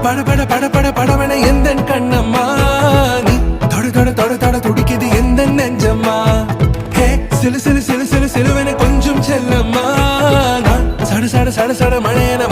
பட பட பட பட படவன எந்த கண்ணம்மா நீ தொட தொட தொட தொட துடிக்குது எந்த நெஞ்சம்மா ஹே சிலு சிலு சிலு சிலு சிலுவன கொஞ்சம் செல்லம்மா நான் சட சட சட சட மழையன